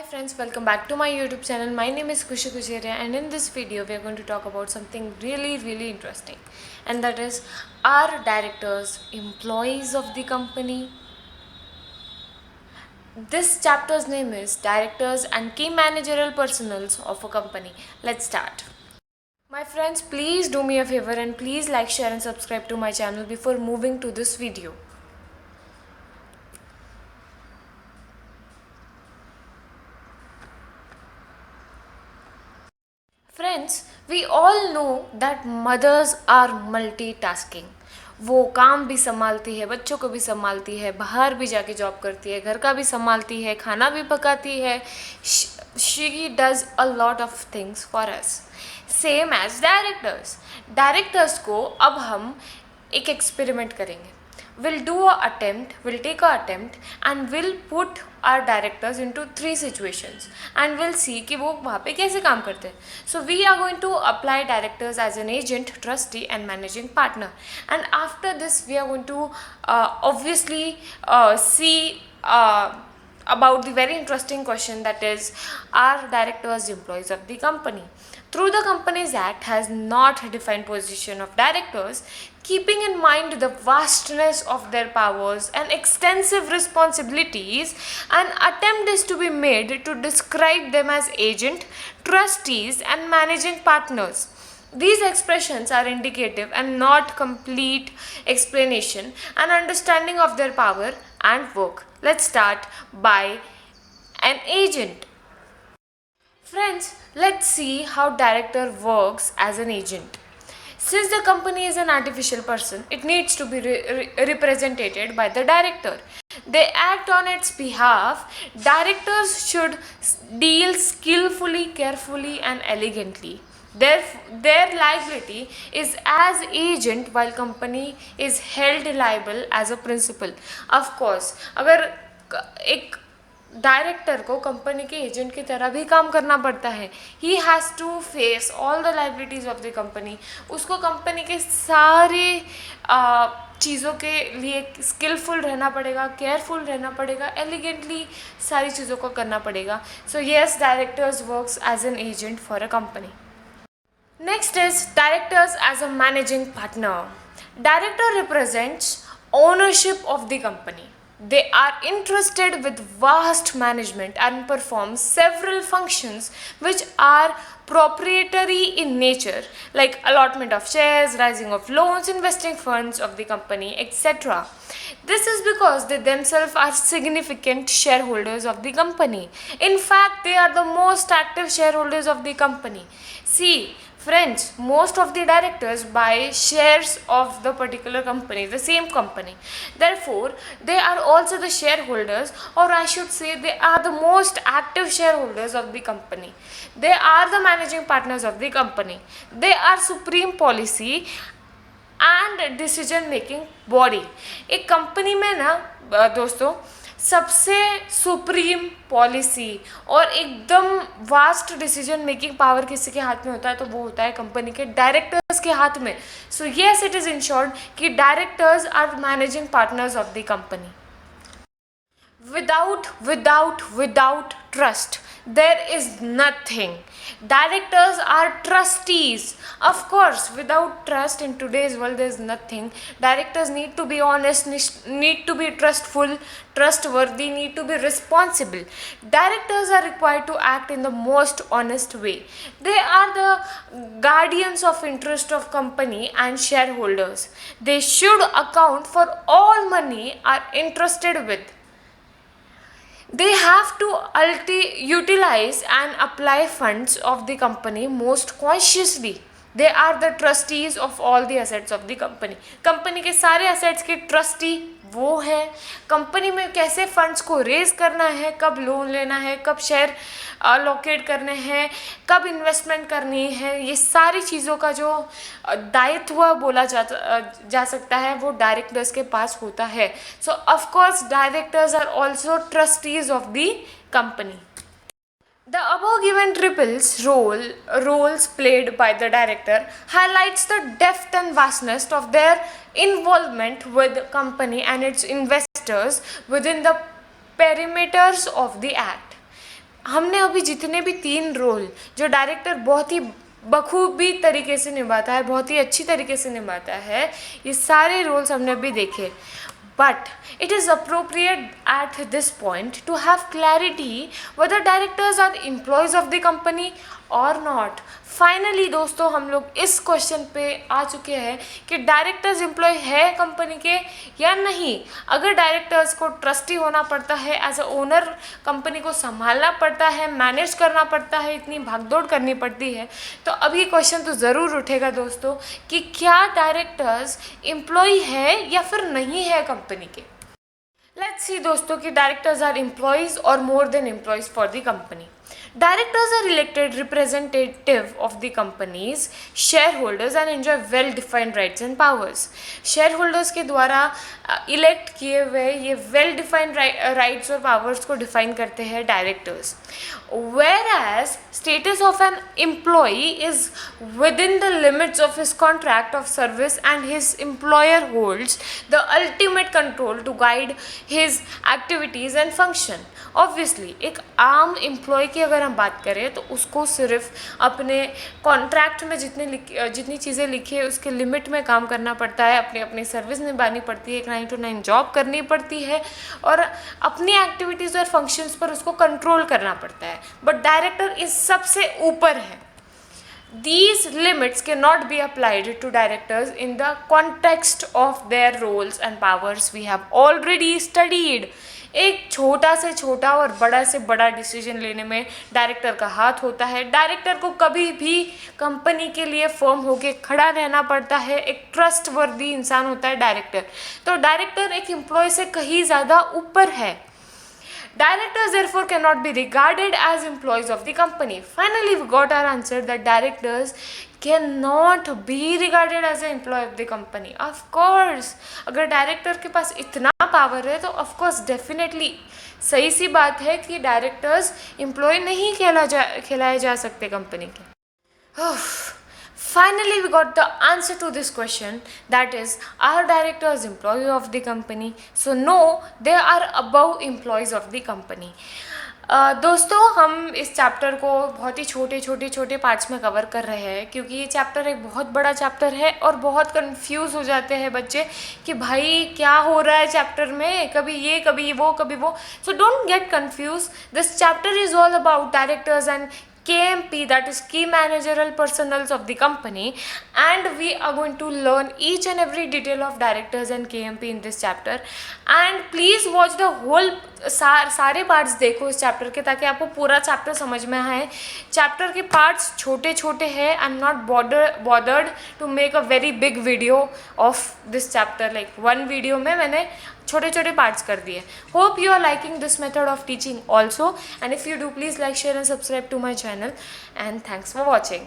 friends, welcome back to my YouTube channel. My name is Kushi Kucheria, and in this video we are going to talk about something really interesting, and that is, are directors employees of the company? This chapter's name is Directors and Key Managerial Personnels of a Company. Let's start. My friends, please do me a favor and please like, share and subscribe to my channel before moving to this video. Friends, we all know that mothers are multitasking. वो काम भी संभालती है, बच्चों को भी संभालती है, बाहर भी जाके जॉब करती है, घर का भी संभालती है, खाना भी पकाती है. She does a lot of things for us. Same as directors. Directors को अब हम एक एक्सपेरिमेंट करेंगे. We'll do a attempt, we'll take a attempt and we'll put our directors into 3 situations and we'll see कि वो वहाँ पे कैसे काम करते हैं. So we are going to apply directors as an agent, trustee and managing partner, and after this we are going to obviously see about the very interesting question, that is, are directors employees of the company? Through the Companies Act has not defined position of directors, keeping in mind the vastness of their powers and extensive responsibilities. An attempt is to be made to describe them as agent, trustees and managing partners. These expressions are indicative and not complete explanation and understanding of their power and work. Let's start by an agent. Friends, let's see how director works as an agent. Since the company is an artificial person, it needs to be represented by the director. They act on its behalf. Directors should deal skillfully, carefully and elegantly. Their liability is as agent while company is held liable as a principal. Of course, अगर एक director को company के agent की तरह भी काम करना पड़ता है. He has to face all the liabilities of the company. उसको कंपनी के सारे चीज़ों के लिए स्किलफुल रहना पड़ेगा, केयरफुल रहना पड़ेगा, एलिगेंटली सारी चीज़ों को करना पड़ेगा. So yes, directors works as an agent for a company. Next is directors as a managing partner. Director represents ownership of the company. They are entrusted with vast management and perform several functions which are proprietary in nature, like allotment of shares, raising of loans, investing funds of the company, etc. This is because they themselves are significant shareholders of the company. In fact, they are the most active shareholders of the company. See, friends, most of the directors buy shares of the particular company, the same company. Therefore, they are also the shareholders, or I should say they are the most active shareholders of the company. They are the managing partners of the company. They are supreme policy and decision making body. एक company में ना दोस्तों, सबसे supreme policy और एकदम vast decision making power किसी के हाथ में होता है तो वो होता है कंपनी के डायरेक्टर्स के हाथ में. So yes, it is ensured कि directors are managing partners of the company. Without trust, there is nothing. Directors are trustees. Of course, without trust in today's world, there is nothing. Directors need to be honest, need to be trustworthy, need to be responsible. Directors are required to act in the most honest way. They are the guardians of interest of company and shareholders. They should account for all money are entrusted with. They have to utilize and apply funds of the company most consciously. They are the trustees of all the assets of the company. Company के सारे assets के trustee वो है. Company में कैसे funds को raise करना है, कब लोन लेना है, कब शेयर अलोकेट करने हैं, कब इन्वेस्टमेंट करनी है, ये सारी चीज़ों का जो दायित्व बोला जा सकता है वो डायरेक्टर्स के पास होता है. So of course directors are also trustees of the company. The above given roles played by the director highlights the depth and vastness of their involvement with the company and its investors within the perimeters of the act. हमने अभी जितने भी 3 role जो director बहुत ही बखूबी तरीके से निभाता है, बहुत ही अच्छी तरीके से निभाता है, ये सारे रोल्स हमने अभी देखे. But it is appropriate at this point to have clarity whether directors are employees of the company or not. Finally दोस्तों हम लोग इस क्वेश्चन पे आ चुके हैं कि डायरेक्टर्स एम्प्लॉय है कंपनी के या नहीं. अगर डायरेक्टर्स को ट्रस्टी होना पड़ता है, एज अ ओनर कंपनी को संभालना पड़ता है, मैनेज करना पड़ता है, इतनी भागदौड़ करनी पड़ती है, तो अभी क्वेश्चन तो ज़रूर उठेगा दोस्तों कि क्या डायरेक्टर्स एम्प्लॉय है या फिर नहीं है कंपनी के. लेट्स सी दोस्तों कि डायरेक्टर्स आर एम्प्लॉयज और more than employees for the company. Directors are elected representative of the company's shareholders and enjoy well-defined rights and powers. Shareholders के द्वारा इलेक्ट किए हुए ये well-defined rights और powers को define करते हैं directors. Whereas status of an employee is within the limits of his contract of service and his employer holds the ultimate control to guide his activities and function. Obviously एक आम employ की अगर हम बात करें तो उसको सिर्फ अपने कॉन्ट्रैक्ट में जितनी चीज़ें लिखी है उसके लिमिट में काम करना पड़ता है, अपनी अपनी सर्विस निभानी पड़ती है, एक 9 to 9 जॉब करनी पड़ती है और अपनी एक्टिविटीज़ और फंक्शंस पर उसको कंट्रोल करना पड़ता है. बट डायरेक्टर इस सबसे ऊपर है. These limits cannot be applied to directors in the context of their roles and powers we have already studied. एक छोटा से छोटा और बड़ा से बड़ा डिसीजन लेने में डायरेक्टर का हाथ होता है. डायरेक्टर को कभी भी कंपनी के लिए फर्म होके खड़ा रहना पड़ता है. एक ट्रस्ट वर्दी इंसान होता है डायरेक्टर. तो डायरेक्टर एक एम्प्लॉय से कहीं ज़्यादा ऊपर है. Directors therefore cannot be regarded as employees of the company. Finally, we got our answer that directors cannot be regarded as an employee of the company. Of course, अगर director के पास इतना power है तो of course definitely सही सी बात है कि directors employ नहीं खिलाए जा सकते कंपनी के. Finally, we got the answer to this question, that is, are directors employees of the company? So no, they are above employees of the company. दोस्तों हम इस चैप्टर को बहुत ही छोटे पार्ट्स में कवर कर रहे हैं क्योंकि ये चैप्टर एक बहुत बड़ा चैप्टर है और बहुत कंफ्यूज हो जाते हैं बच्चे कि भाई क्या हो रहा है चैप्टर में, कभी ये कभी वो. So don't get confused. This chapter is all about directors and KMP, that is key managerial personnel of the company, and we are going to learn each and every detail of directors and KMP in this chapter. And please watch the whole सारे parts देखो इस chapter के ताकि आपको पूरा chapter समझ में आए. चैप्टर के पार्ट्स छोटे हैं. I am not bothered to make a very big video of this chapter. Like one video में मैंने छोटे पार्ट्स कर दिए. Hope you are liking this method of teaching also, and if you do please like, share and subscribe to my channel, and thanks for watching.